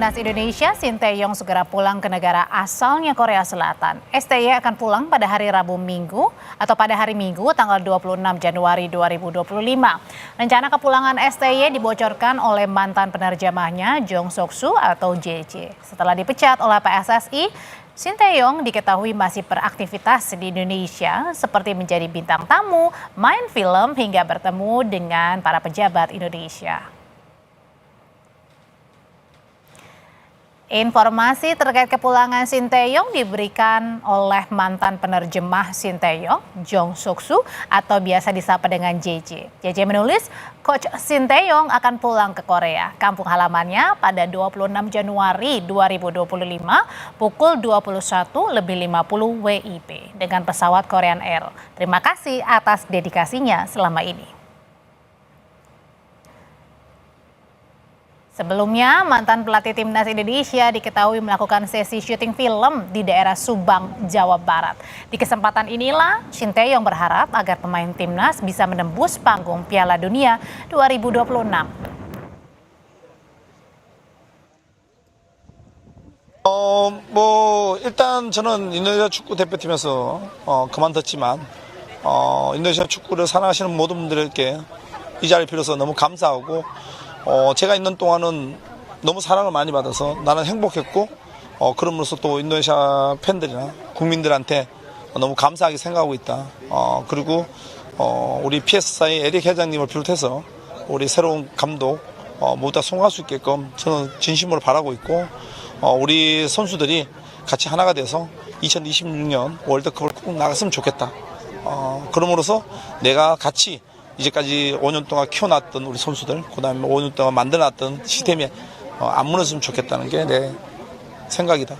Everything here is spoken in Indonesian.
Timnas Indonesia Sinteyong segera pulang ke negara asalnya Korea Selatan. STY akan pulang pada hari Rabu Minggu atau pada hari Minggu tanggal 26 Januari 2025. Rencana kepulangan STY dibocorkan oleh mantan penerjemahnya Jong Sok-soo atau JJ. Setelah dipecat oleh PSSI, Sinteyong diketahui masih beraktivitas di Indonesia seperti menjadi bintang tamu, main film hingga bertemu dengan para pejabat Indonesia. Informasi terkait kepulangan Sinteyong diberikan oleh mantan penerjemah Sinteyong, Jong Sok-soo atau biasa disapa dengan JJ. JJ menulis, Coach Sinteyong akan pulang ke Korea, kampung halamannya pada 26 Januari 2025 pukul 21.50 WIB dengan pesawat Korean Air. Terima kasih atas dedikasinya selama ini. Sebelumnya, mantan pelatih Timnas Indonesia diketahui melakukan sesi syuting film di daerah Subang, Jawa Barat. Di kesempatan inilah, Sinteyong berharap agar pemain Timnas bisa menembus panggung Piala Dunia 2026. 일단 저는 인도네시아 축구 대표팀에서 그만뒀지만 인도네시아 축구를 사랑하시는 모든 분들께 이 자리를 빌어서 너무 감사하고 제가 있는 동안은 너무 사랑을 많이 받아서 나는 행복했고 그럼으로써 또 인도네시아 팬들이나 국민들한테 너무 감사하게 생각하고 있다. 그리고 우리 PS사의 에릭 회장님을 비롯해서 우리 새로운 감독 모두 다 성공할 수 있게끔 저는 진심으로 바라고 있고 우리 선수들이 같이 하나가 돼서 2026년 월드컵을 꼭 나갔으면 좋겠다. 그럼으로써 내가 같이 이제까지 5년 동안 키워놨던 우리 선수들, 그 다음에 5년 동안 만들어놨던 시스템이 안 무너졌으면 좋겠다는 게 내 생각이다.